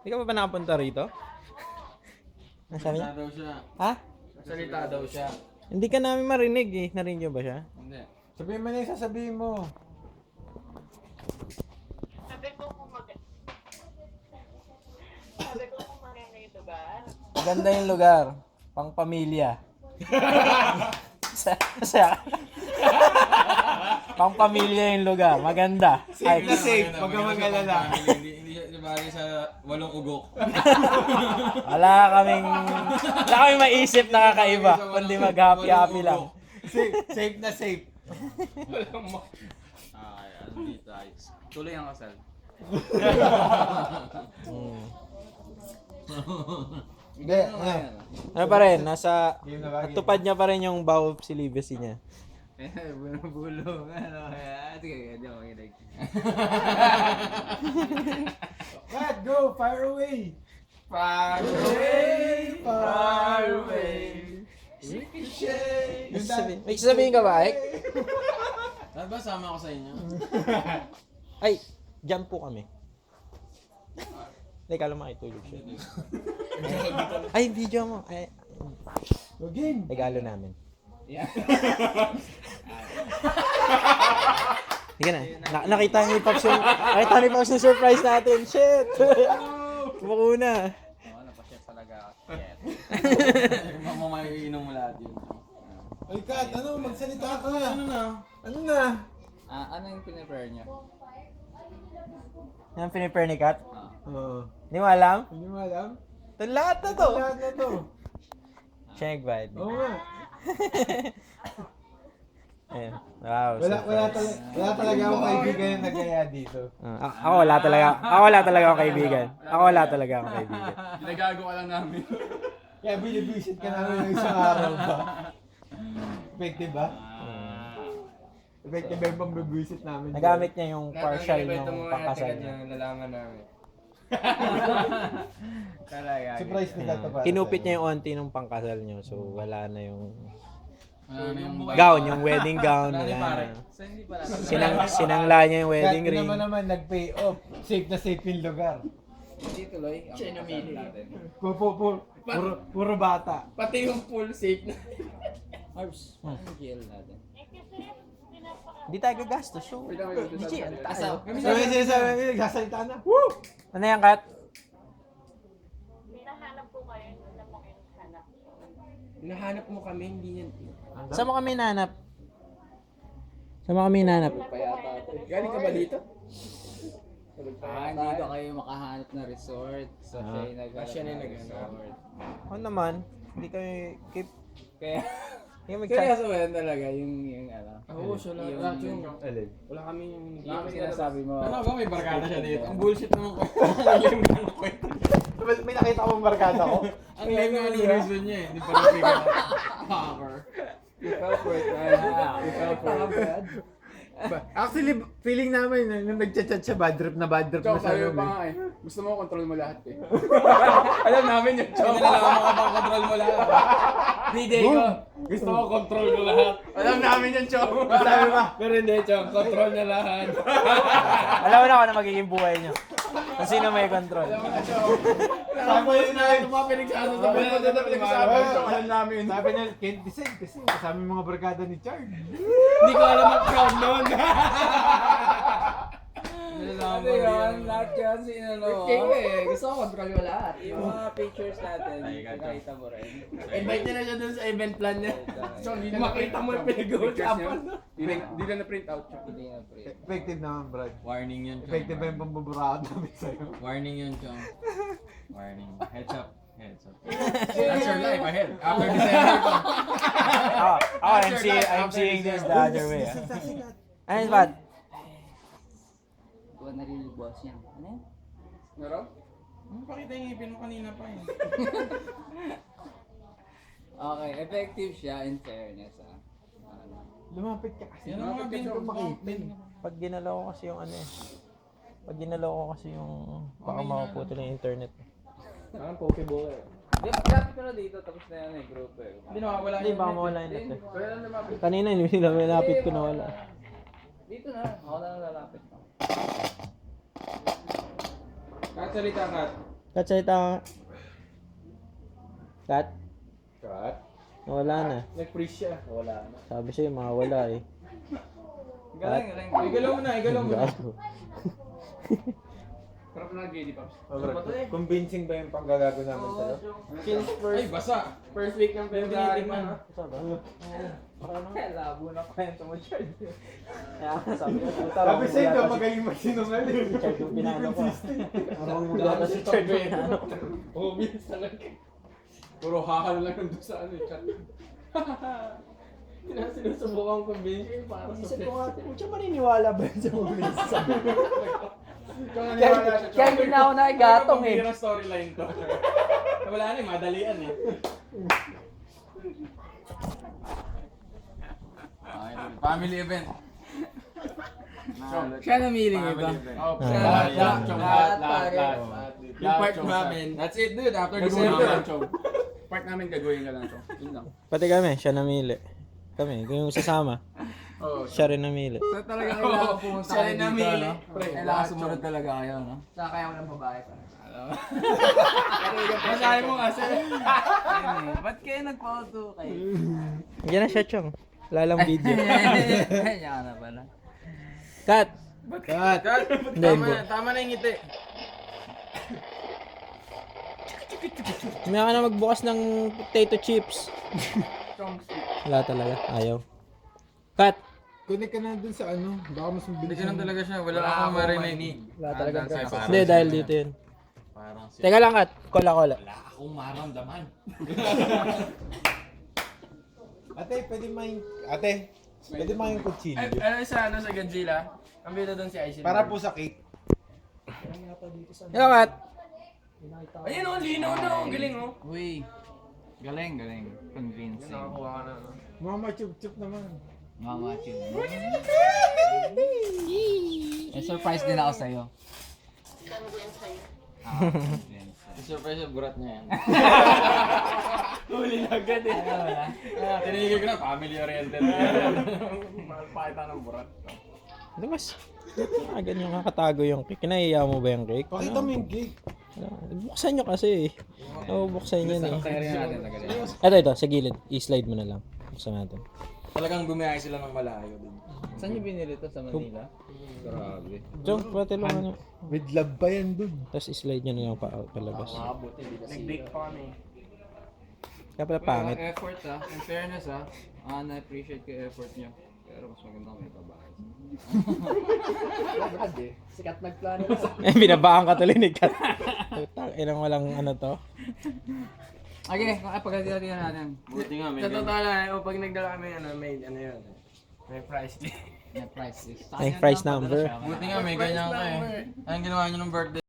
Hindi ka pa nakapunta rito? Nasabi niya? daw siya. Ha? Salita daw siya. Hindi ka namin marinig eh. Narinig niyo ba siya? Hindi. Sabihin mo na yung sasabihin mo. Sabi ko kung maganda yung lugar. Maganda yung lugar. Pang pamilya. Pang pamilya yung lugar. Maganda. Safe na Ay, safe. Huwag kang mag-alala. Hindi siya bali sa 8 ugok. wala kaming maisip na kakaiba. Kundi mag-happy-happy lang. Safe na safe. Ay, ano dito ayos. Tuloy ang kasal. Hindi. Ano pa rin? Natupad niya pa rin yung vow of celibacy niya. Eh, bulong. Ano kaya? Sige, hindi ako kinig. Cut, go! Fire away! Far away, far away. May sasabihin ka ba, Ek? Saan ba sama ko sa inyo? Ay, dyan po kami. Hindi, kala makitulog siya. Ay, video mo. Ay, Go game! regalo namin. Yeah. Sige na. Nakita ni Pops yung surprise natin. Shit! Kumuna. Oo, napashare talaga. Mamaiinom mo lahat yun. Ay, Kat, ano? Magsalita ka. Ano na? Ano na? Ano yung pinipare niya? Yan pinipare ni Kat. Oo. Hindi mo alam? Hindi mo alam? Ito lahat na to. Lahat na to. Check ba? Oo nga. Ayan. Wow. Wala talaga akong kaibigan yung nagaya dito. Ako wala talaga akong kaibigan. Ginagago ka lang namin. Kaya binibisit ka namin yung isang araw ba? Effective ba? Effective ba yung pambibisit namin? Nagamit niya yung partial ng pakasal niya. Nalaman namin. Talaga. Surprise nila to para Kinupit sa'yo. niya yung onti ng pangkasal niyo. So wala na yung Yung gown, yung wedding gown. Wala Wala pare. na. So hindi pala. Sinangla niya yung wedding Kat, ring. naman nag-pay off. Safe na safe yung lugar. Hindi tuloy. Siya namili. Puro bata. Pati yung full safe na. Arbs, ano yung GL natin? Eh kasi, Hindi tayo gagastos. So, Gigi, ang taas ako. Sabi niya sinasabi niya, nagsasalita na. Woo! ano yan, Kat? hinahanap ko kayo, hindi na mo kayo hanap. Hinahanap mo kami, hindi yan. Saan mo kami nanap? Saan mo kami nanap? Payata ito. Galing ka ba dito? Hindi ba kayo makahanap na resort? So siya yung naghanap ng resort. Oo naman. Hindi kami keep... Kaya, Hindi kami seryoso ba yan talaga yung ano? Oo, siya lahat yung... Alin? Wala kami yung... Yung sinasabi mo. Ano ba, may barkada siya dito? Ang bullshit naman ko. Ang lame nga ng kwento. May nakita akong barkada ko. Ang lame nga ng reason niya eh. Hindi pa rin figure out. Hacker. You fell for it, man. You fell for it. Actually, feeling namin nung nagchat-chat siya, bad trip na Chok, sa sabi room. mo pa nga eh. Gusto mo control mo lahat eh. Alam namin yun, Chok. Nalaman mo ka bang control mo lahat? Hindi ko. Gusto mo control ko lahat. Alam namin yun, Chok. Sabi ba? Pero hindi, Chok. Control niya lahat. Alam mo na kung ano magiging buhay niyo. Kung sino may control. Sabi yun na ito mga pinagsasabi na ito na pinagsasabi. Chok, alam namin. Sabi niya, can't decide kasi kasama yung mga barkada ni Chard. Hindi ko alam ang crowd nun. Nalaman mo yun. Lahat yan sinalo. Okay, gusto ko control ko lahat. Yung mga pictures natin, nakita mo rin. Invite niya na siya dun sa event plan niya. So, hindi na makita mo yung pinag-uusapan. Hindi na na-print out. Hindi na pre. Effective naman, Brad. Warning yun, Chong. Effective ba yung pambuburado namin sa'yo? Warning yun, Chong. Warning. Heads up. Heads up. That's your life ahead. After December ko. I'm seeing this the other way. Ano yun, Pat? Huwag nalilibos yan. Ano yan? Meron? Pakita yung ngipin mo kanina pa eh. Okay, effective siya in fairness ah. Lumapit ka kasi. Yan ang mga Lumapit ka bingo. makipin. Pag ginalaw ko kasi yung ano eh. Pag ginalaw ko kasi yung baka makaputol yung internet. Parang pokeball eh. Di, lapit ko na dito, tapos na yan eh, group eh. Hindi nawawala Hindi, baka mawala yung net eh. Kaya lang lumapit. Kanina hindi sila malapit ko na wala. Dito na, ako na lalapit. Kahit salita ka. Kat, salita ka. Kat, Cut. nawala na. Nag-freeze siya. Wala na. Sabi sa'yo, mawala eh. Galing, galing. Igalaw mo na, igalaw mo na. Gago. Sarap na JD Pops. Convincing ba yung panggagago namin sa'yo? Kills Ay, basa! first week ng February Tinitignan. man. Labo na kwento mo, Chad. Sabi ko, Sabi sa'yo ka magaling magsinungaling. Chad yung pinano ko. Marunong mo Labo gata si Chad yung pinano. Obvious talaga. Puro hakal lang nandun sa ano, Chad. Sinusubukan kong convince para sa Isip ko nga, pucha maniniwala ba yun sa mga minsan? Kaya hindi na ako nakigatong eh. Ang storyline to. Wala na, madalian eh. Family event. Siya namiling iba. Oh, Lahat. Yung part namin. That's it, dude. After the movie. Part namin gagawin ka lang to. Yun lang. Pati kami, siya namili. Kami, yung sasama. Oh, Siya rin namili. So talaga kailangan pumunta Siya kayo rin dito, namili. no? Pre, Kailangan sumunod talaga kayo, no? Saka kaya mo ng babae pa. Masahe mo kasi. Ayun eh. Ba't kayo nagpa-auto kayo? Yan na siya, Chong. Lalang video. Yan ka na pala. Cut! Cut. Hindi, Tama hindi. na, tama na yung ngiti. May ka na magbukas ng potato chips. Wala talaga, ayaw. Cut! Connect ka na dun sa ano. Baka mas Hindi mabilis. ganun talaga siya. Wala akong marinig. Wala talaga. Parang Hindi, dahil dito yun. Parang si... Teka lang, Cut. Kola-kola. Wala akong maramdaman. Ate, pwede maing kutsilyo. Ano sa Godzilla? Ang bida doon si Aisin. Para po sa cake. Hello, Cut. Ayun oh, linaw na oh. Galing oh. Uy. Galing, galing. Convincing. Nakakuha ka na. Mama chup-chup naman. Mama chin. Eh, surprise din ako sa'yo. Ganun din sa'yo. Convincing. Surprise yung burat niya yan. Huli na agad eh. Tinigil ko na, family oriented. Pakita ng burat. Ano mas? Ganyan kakatago yung cake. Kinaiya mo ba yung cake? Pakita mo yung cake. Buksan nyo kasi eh. Buksan nyo eh. Kaya rin natin tagalin. Ito, sa gilid. I-slide mo na lang. Buksan natin. Talagang bumiyahe sila ng malayo din. Saan niyo binili to sa Manila? Grabe. Chong, pati lang ano. With love pa yan dun. Tapos i-slide nyo na lang palabas. Nag-bake pa kami. Kaya pala pangit. Effort ah. In fairness ah. Na-appreciate ko yung effort niyo. Pero mas maganda kung may babae. Sikat nagplano. Binabaan ka tuloy ni Kat. Ilang walang ano to. Okay, pagkatiyan natin. Buti nga, may Sa totoo lang, pag nagdala kami, may ano yun. May price din. May price list. May price number. Buti nga, may ganyan ka eh. Anong ginawa nyo ng birthday?